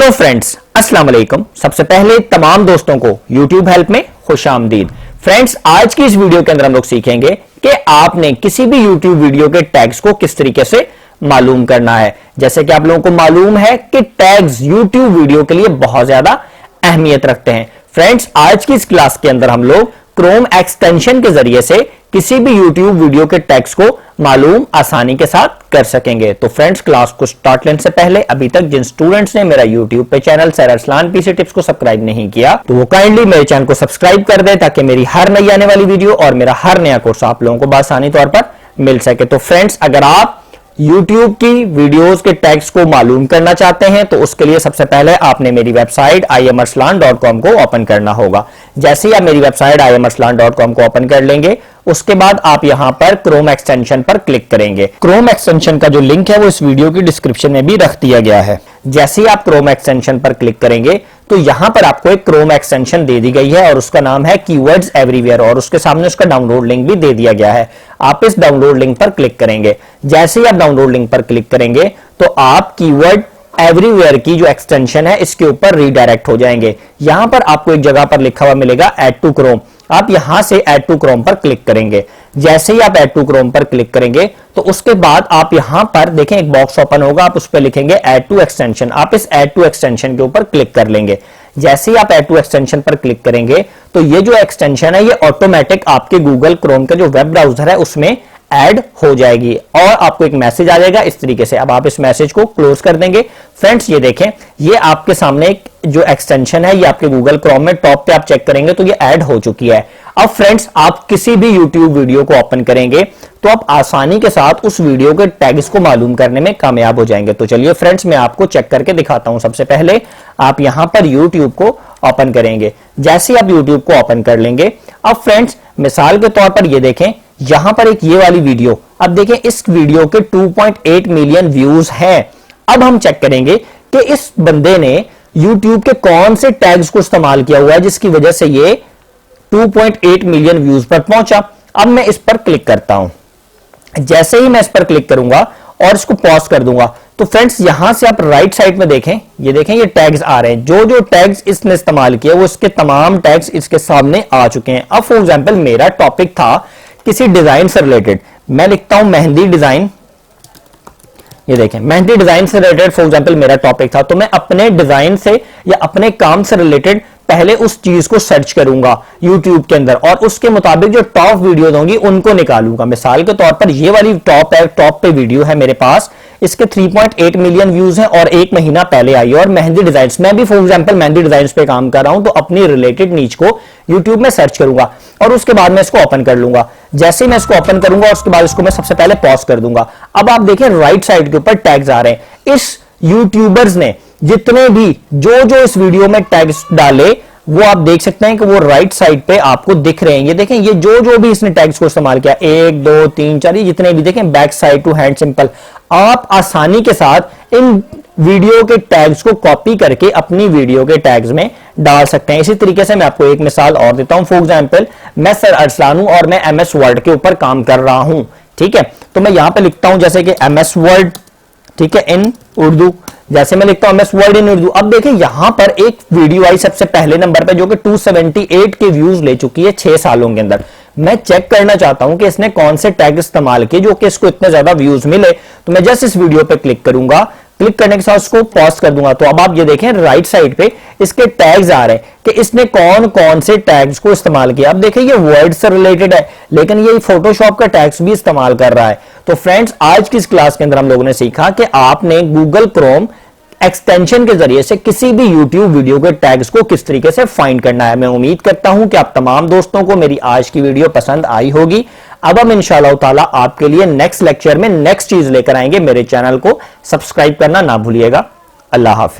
Hello friends, अस्सलाम वालेकुम। सबसे पहले तमाम दोस्तों को YouTube हेल्प में खुशामदीद। फ्रेंड्स, आज की इस वीडियो के अंदर हम लोग सीखेंगे कि आपने किसी भी YouTube वीडियो के टैग्स को किस तरीके से मालूम करना है। जैसे कि आप लोगों को मालूम है कि टैग्स YouTube वीडियो के लिए बहुत ज्यादा अहमियत रखते हैं। फ्रेंड्स, आज की इस क्लास के अंदर हम लोग क्रोम एक्सटेंशन के जरिए से किसी भी YouTube वीडियो के टैग्स को मालूम आसानी के साथ कर सकेंगे। तो फ्रेंड्स, क्लास को स्टार्ट लेने से पहले अभी तक जिन स्टूडेंट्स ने मेरा YouTube पे channel sir Arsalan PC tips को सब्सक्राइब नहीं किया तो वो काइंडली मेरे चैनल को सब्सक्राइब कर दे ताकि मेरी हर नई आने वाली वीडियो और मेरा हर नया कोर्स आप लोगों को आसानी तौर पर मिल सके। तो फ्रेंड्स, अगर आप YouTube की वीडियोस के टैग्स को मालूम करना चाहते हैं तो उसके लिए सबसे पहले आपने मेरी वेबसाइट iamarsalan.com को ओपन करना होगा। जैसे ही आप मेरी वेबसाइट iamarsalan.com को ओपन कर लेंगे उसके बाद आप यहां पर क्रोम एक्सटेंशन पर क्लिक करेंगे। क्रोम एक्सटेंशन का जो लिंक है वो इस वीडियो की डिस्क्रिप्शन में भी रख दिया गया है। जैसे ही आप क्रोम एक्सटेंशन पर क्लिक करेंगे तो यहां पर आपको एक क्रोम एक्सटेंशन दे दी गई है और उसका नाम है कीवर्ड्स एवरीवेयर और उसके सामने उसका डाउनलोड लिंक भी दे दिया गया है। आप इस डाउनलोड लिंक पर क्लिक करेंगे। जैसे ही आप डाउनलोड लिंक पर क्लिक करेंगे तो आप कीवर्ड एवरीवेयर की जो एक्सटेंशन है इसके ऊपर रीडायरेक्ट हो जाएंगे। यहां पर आपको एक जगह पर लिखा हुआ मिलेगा ऐड टू क्रोम। आप यहां से ऐड टू क्रोम पर क्लिक करेंगे। जैसे ही आप ऐड टू क्रोम पर क्लिक करेंगे तो उसके बाद आप यहां पर देखें एक बॉक्स ओपन होगा, आप उस पर लिखेंगे ऐड टू एक्सटेंशन। आप इस ऐड टू एक्सटेंशन के ऊपर क्लिक कर लेंगे। जैसे ही आप ऐड टू एक्सटेंशन पर क्लिक करेंगे तो ये जो एक्सटेंशन है ये ऑटोमेटिक आपके गूगल क्रोम का जो वेब ब्राउजर है उसमें ऐड हो जाएगी और आपको एक मैसेज आ जाएगा इस तरीके से। अब आप इस मैसेज को क्लोज कर देंगे। फ्रेंड्स, ये देखें, ये आपके सामने एक जो एक्सटेंशन है ये आपके गूगल क्रोम में टॉप पे आप चेक करेंगे तो ये ऐड हो चुकी है। अब फ्रेंड्स, आप किसी भी YouTube वीडियो को ओपन करेंगे तो आप आसानी के साथ उस वीडियो के टैग्स को मालूम करने में कामयाब हो जाएंगे। तो चलिए फ्रेंड्स, मैं आपको चेक करके दिखाता हूं। सबसे पहले आप यहां पर YouTube को ओपन करेंगे। जैसे ही आप YouTube को ओपन कर लेंगे, अब फ्रेंड्स मिसाल के तौर पर ये देखें, यहां पर एक ये वाली वीडियो, अब देखें इस वीडियो के 2.8 मिलियन व्यूज हैं। अब हम चेक करेंगे कि इस बंदे ने YouTube के कौन से टैग्स को इस्तेमाल किया हुआ है जिसकी वजह से ये 2.8 मिलियन व्यूज पर पहुंचा। अब मैं इस पर क्लिक करता हूं। जैसे ही मैं इस पर क्लिक करूंगा और इसको पॉज कर दूंगा तो फ्रेंड्स यहां से आप राइट साइड में देखें, ये देखें ये टैग्स आ रहे हैं। जो जो टैग्स इसने इस्तेमाल किए वो इसके तमाम टैग्स इसके सामने आ चुके हैं। अब फॉर एग्जांपल मेरा टॉपिक था किसी डिजाइन से रिलेटेड, मैं लिखता हूं मेहंदी डिजाइन। ये देखें मेहंदी डिजाइन से रिलेटेड फॉर एग्जांपल मेरा टॉपिक था, तो मैं अपने डिजाइन से या अपने काम से रिलेटेड पहले उस चीज को सर्च करूंगा YouTube के अंदर और उसके मुताबिक जो टॉप वीडियोस होंगी उनको निकालूंगा। मिसाल के तौर पर ये वाली टॉप पे वीडियो है मेरे पास, इसके 3.8 मिलियन व्यूज हैं और एक महीना पहले आई है और मेहंदी डिजाइन्स, मैं भी फॉर एग्जांपल मेहंदी डिजाइन्स पे काम कर रहा हूं तो अपनी रिलेटेड नीच को YouTube में सर्च करूंगा और उसके बाद मैं इसको ओपन कर लूंगा। जैसे ही मैं इसको ओपन करूंगा उसके बाद इसको मैं सबसे पहले पॉज कर दूंगा। अब आप देखें राइट साइड के ऊपर टैग्स आ रहे हैं। इस यूट्यूबर्स ने जितने भी जो इस वीडियो में टैग्स डाले वो आप देख सकते हैं कि वो राइट साइड पे आपको दिख रहे हैं। ये देखें ये जो भी इसने टैग्स को इस्तेमाल किया, 1 2 3 4 ये जितने भी देखें, back side to hand simple. आप आसानी के साथ इन वीडियो के टैग्स को कॉपी करके अपनी वीडियो के टैग्स में डाल सकते हैं। इसी तरीके से मैं आपको एक मिसाल और देता हूं। फॉर एग्जांपल मैं सर अरसलान हूं और मैं MS वर्ड के ऊपर काम कर रहा हूं, ठीक है। तो मैं यहां पे लिखता हूं जैसे कि MS वर्ड, ठीक है, इन उर्दू। जैसे मैं लिखता हूं MS वर्ड इन उर्दू, अब देखिए यहां पर एक वीडियो आई सबसे पहले नंबर पे जो कि 278 के व्यूज ले चुकी है 6 सालों के अंदर। मैं चेक करना चाहता हूं कि इसने कौन से टैग इस्तेमाल किए जो कि इसको इतने ज्यादा व्यूज मिले। तो मैं जस्ट इस वीडियो पे क्लिक करूंगा, क्लिक करने के साथ उसको पॉज कर दूंगा। तो अब आप ये देखें राइट साइड पे इसके टैग्स आ रहे हैं कि इसने कौन कौन से टैग्स को इस्तेमाल किया। अब देखिए ये वर्ड से रिलेटेड है लेकिन ये फोटोशॉप का टैग्स भी इस्तेमाल कर रहा है। तो फ्रेंड्स, आज की इस क्लास के अंदर हम लोगों ने सीखा कि आपने गूगल क्रोम एक्सटेंशन के जरिए से किसी भी YouTube वीडियो के टैग्स को किस तरीके से फाइंड करना है। मैं उम्मीद करता हूं कि आप तमाम दोस्तों को मेरी आज की वीडियो पसंद आई होगी। अब हम इंशाअल्लाह ताला आपके लिए नेक्स्ट लेक्चर में नेक्स्ट चीज लेकर आएंगे। मेरे चैनल को सब्सक्राइब करना ना भूलिएगा। अल्लाह हाफिज।